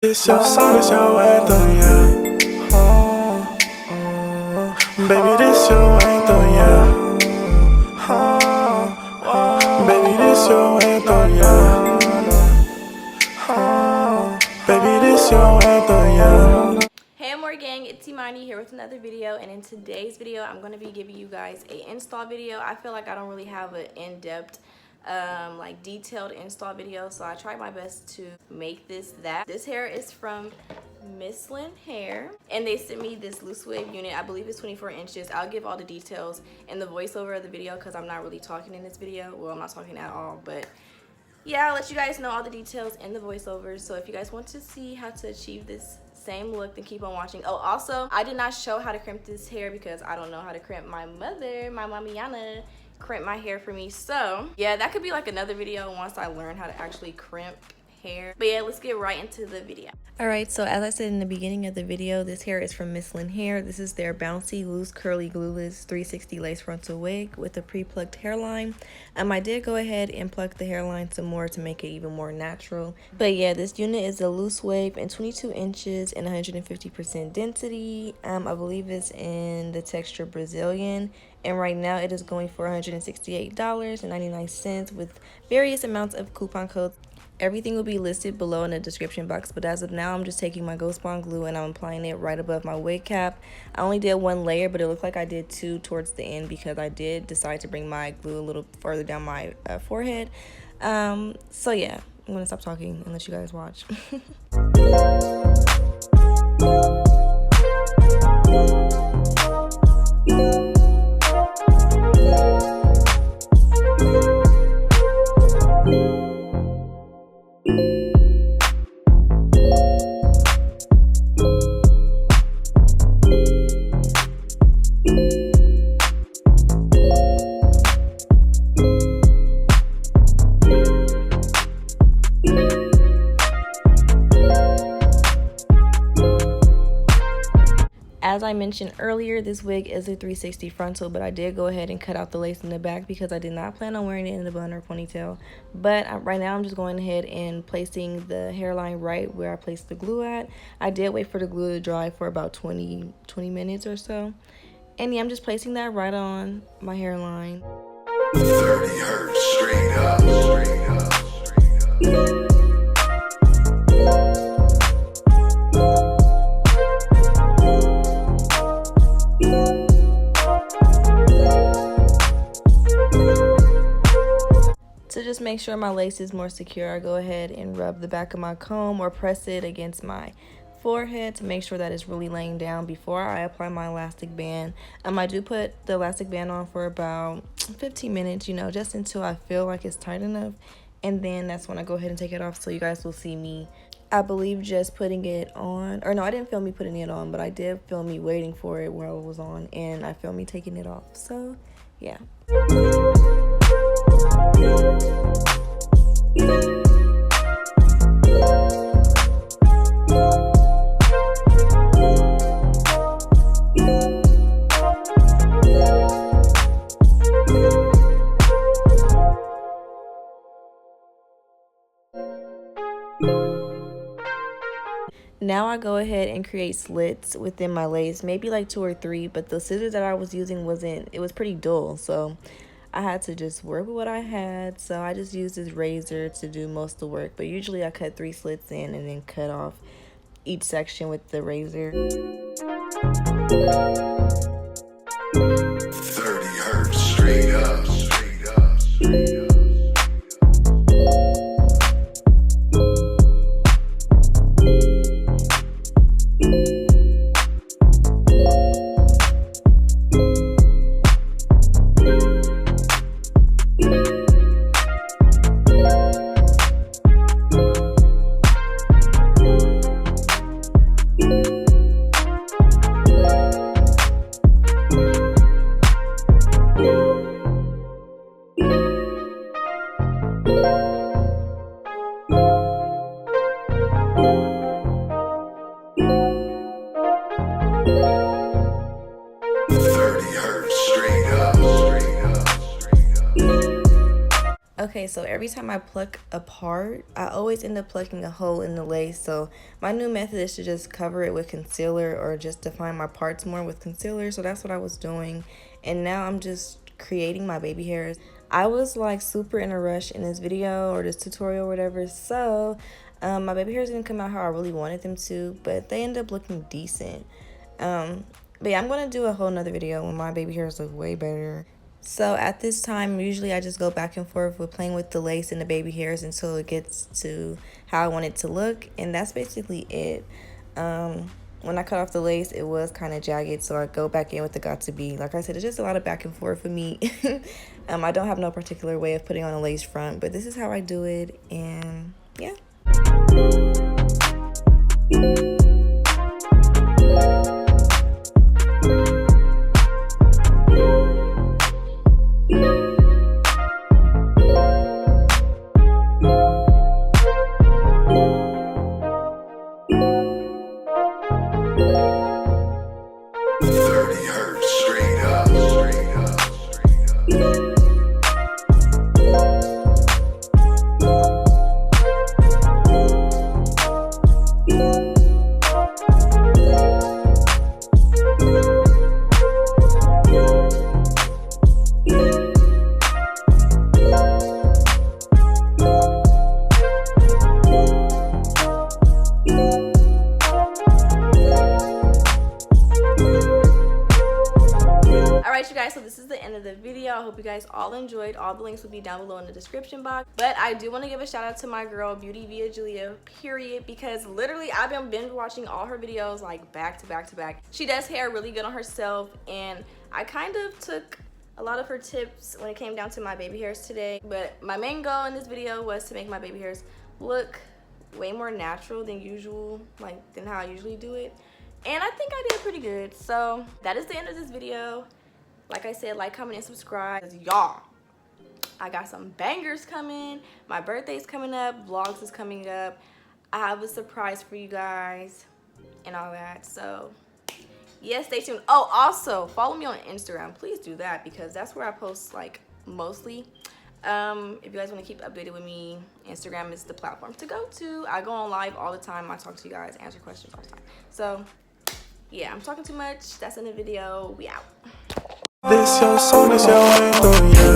It's your song, it's your anthem, yeah. Baby, this your anthem, yeah. Baby, this your anthem, yeah. Baby, this your anthem, yeah. Hey Amour gang, it's Imani here with another video, and in today's video I'm going to be giving you guys a install video. I feel like I don't really have an in-depth like detailed install video, so I tried my best to make that. This hair is from Mslynn HAIR, and they sent me this loose wig unit. I believe it's 24 inches. I'll give all the details in the voiceover of the video because I'm not really talking in this video. Well, I'm not talking at all, but yeah, I'll let you guys know all the details in the voiceover. So if you guys want to see how to achieve this same look, then keep on watching. Oh, also, I did not show how to crimp this hair because I don't know how to crimp. My mother, my mamiana, crimped my hair for me. So yeah, that could be like another video once I learn how to actually crimp hair. But yeah, let's get right into the video. Alright, so as I said in the beginning of the video, this hair is from Mslynn HAIR. This is their Bouncy Loose Curly Glueless 360 Lace Frontal Wig with a pre-plucked hairline. I did go ahead and pluck the hairline some more to make it even more natural. But yeah, this unit is a loose wave in 22 inches and 150% density. I believe it's in the texture Brazilian. And right now it is going for $168.99 with various amounts of coupon codes. Everything will be listed below in the description box, but as of now, I'm just taking my Ghost Bond glue and I'm applying it right above my wig cap. I only did one layer, but it looked like I did two towards the end because I did decide to bring my glue a little further down my forehead. So yeah, I'm gonna stop talking and let you guys watch. As I mentioned earlier, this wig is a 360 frontal, but I did go ahead and cut out the lace in the back because I did not plan on wearing it in a bun or ponytail. But right now I'm just going ahead and placing the hairline right where I placed the glue at. I did wait for the glue to dry for about 20 minutes or so. And yeah, I'm just placing that right on my hairline. 30 hertz straight up, straight up, straight up. To just make sure my lace is more secure, I go ahead and rub the back of my comb or press it against my forehead to make sure that it's really laying down before I apply my elastic band. I do put the elastic band on for about 15 minutes, you know, just until I feel like it's tight enough. And then that's when I go ahead and take it off, so you guys will see me, I believe, just putting it on. Or no, I didn't film me putting it on, but I did film me waiting for it while it was on, and I filmed me taking it off. So yeah. Now I go ahead and create slits within my lace, maybe like 2 or 3, but the scissors that I was using it was pretty dull, so I had to just work with what I had. So I just used this razor to do most of the work, but usually I cut 3 slits in and then cut off each section with the razor. 30 hertz straight up, straight up, straight up. so every time I pluck a part, I always end up plucking a hole in the lace. So my new method is to just cover it with concealer or just define my parts more with concealer. So that's what I was doing. And now I'm just creating my baby hairs. I was like super in a rush in this video or this tutorial or whatever. So my baby hairs didn't come out how I really wanted them to, but they ended up looking decent. But yeah, I'm going to do a whole nother video when my baby hairs look way better. So at this time, usually I just go back and forth with playing with the lace and the baby hairs until it gets to how I want it to look. And that's basically it. When I cut off the lace, it was kind of jagged, so I go back in with the got to be. Like I said, it's just a lot of back and forth for me. I don't have no particular way of putting on a lace front, but this is how I do it. And yeah. Alright you guys, so this is the end of the video. I hope you guys all enjoyed. All the links will be down below in the description box. But I do want to give a shout out to my girl Beauty Via Julia, period, because literally I've been binge watching all her videos like back to back to back. She does hair really good on herself, and I kind of took a lot of her tips when it came down to my baby hairs today. But my main goal in this video was to make my baby hairs look way more natural than usual, like than how I usually do it. And I think I did pretty good. So that is the end of this video. Like I said, like, comment, and subscribe. Y'all, I got some bangers coming. My birthday's coming up. Vlogs is coming up. I have a surprise for you guys and all that. So, yeah, stay tuned. Oh, also, follow me on Instagram. Please do that because that's where I post, like, mostly. If you guys want to keep updated with me, Instagram is the platform to go to. I go on live all the time. I talk to you guys, answer questions all the time. So, yeah, I'm talking too much. That's in the video. We out. This your song, this your anthem, yeah.